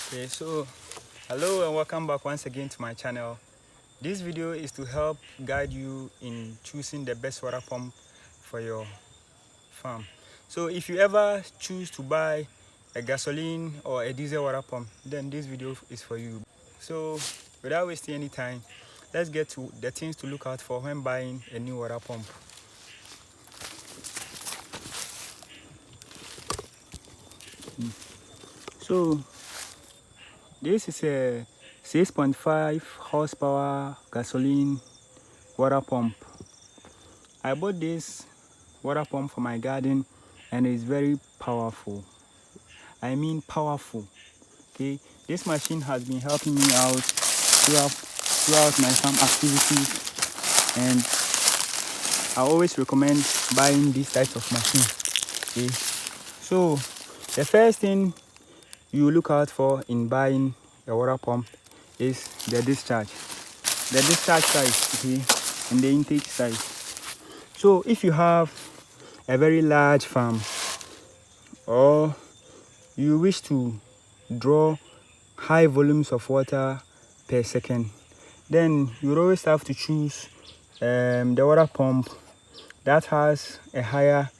Okay, so hello and welcome back once again to my channel. This video is to help guide you in choosing the best water pump for your farm. So if you ever choose to buy a gasoline or a diesel water pump, then this video is for you. So without wasting any time, let's get to the things to look out for when buying a new water pump. So this is a 6.5 horsepower gasoline water pump. I bought this water pump for my garden and it's very powerful. I mean powerful. Okay, this machine has been helping me out throughout my farm activities, and I always recommend buying these types of machines. Okay, so the first thing you look out for in buying a water pump is the discharge size, okay, and the intake size. So if you have a very large farm or you wish to draw high volumes of water per second, then you always have to choose the water pump that has a higher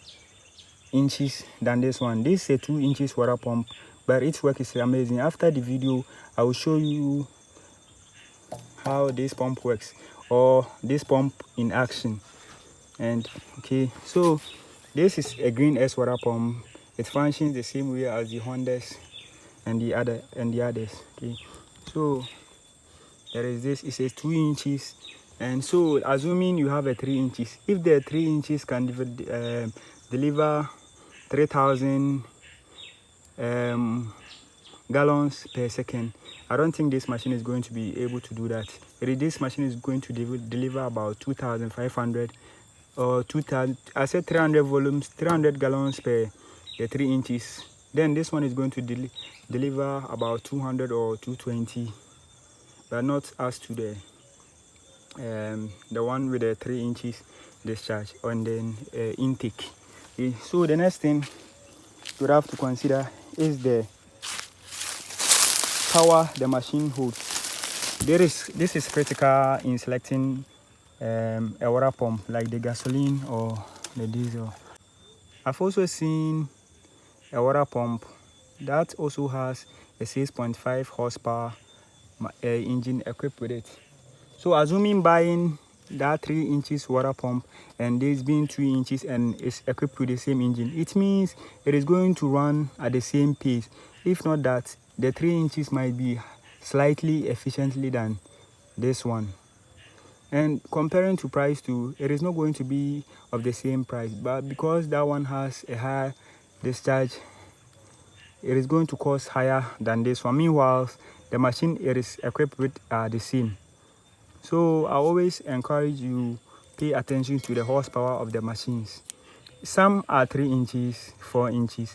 inches than this one. This is a 2 inches water pump, but its work is amazing. After the video, I will show you how this pump works, or this pump in action. And okay, so this is a Green S water pump. It functions the same way as the Hondas and the others. Okay, so there is this. It says 2 inches, and so assuming you have a 3 inches, if the 3 inches can deliver 3,000 gallons per second, I don't think this machine is going to be able to do that. This machine is going to deliver about 2,500 or 2,000. I said 300 volumes, 300 gallons per 3 inches. Then this one is going to deliver about 200 or 220, but not as to the one with the 3 inches discharge and then intake. Okay, so the next thing you have to consider is the power the machine holds. This is critical in selecting a water pump like the gasoline or the diesel. I've also seen a water pump that also has a 6.5 horsepower engine equipped with it. So assuming buying that 3 inches water pump and this being 2 inches and is equipped with the same engine, it means it is going to run at the same pace. If not that, the 3 inches might be slightly efficiently than this one. And comparing to price too, it is not going to be of the same price, but because that one has a higher discharge, it is going to cost higher than this one. Meanwhile, the machine it is equipped with are the same. So I always encourage you pay attention to the horsepower of the machines. Some are 3 inches, 4 inches,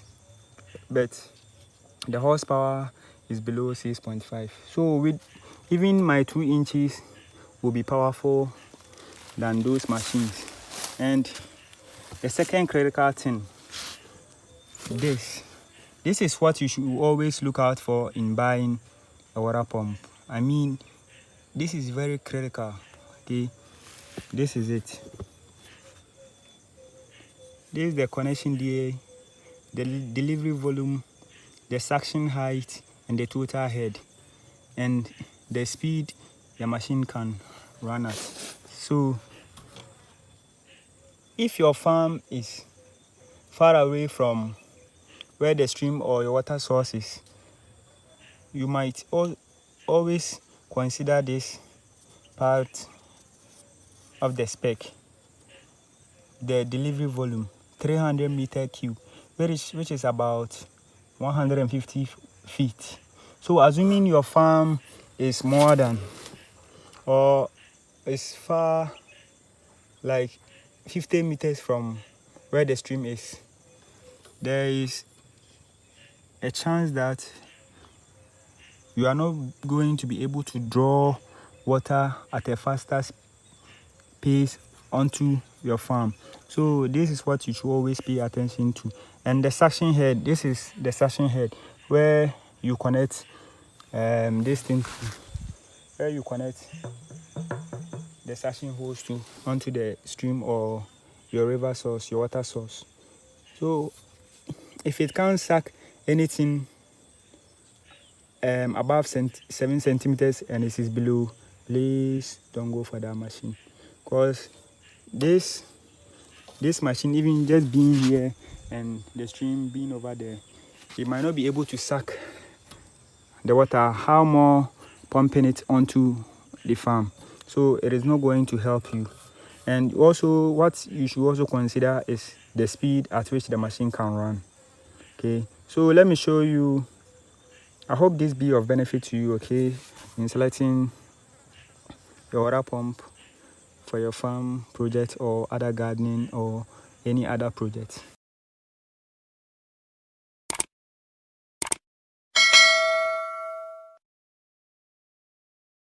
but the horsepower is below 6.5. So with even my 2 inches will be powerful than those machines. And the second critical thing, this is what you should always look out for in buying a water pump. I mean, this is very critical. Okay, this is it. This is the connection delay, the delivery volume, the suction height, and the total head, and the speed the machine can run at. So if your farm is far away from where the stream or your water source is, you might always consider this part of the spec, the delivery volume, 300 meter cube, which is about 150 feet. So assuming your farm is more than or is far, like 50 meters from where the stream is, there is a chance that you are not going to be able to draw water at a faster pace onto your farm. So this is what you should always pay attention to. And the suction head, this is the suction head where you connect this thing where you connect the suction hose to onto the stream or your river source, your water source. So if it can't suck anything above 7 centimeters and it is below, please don't go for that machine, because this machine, even just being here and the stream being over there, it might not be able to suck the water, how more pumping it onto the farm. So it is not going to help you. And also what you should also consider is the speed at which the machine can run. Okay, so let me show you. I hope this be of benefit to you, okay, in selecting your water pump for your farm project or other gardening or any other project.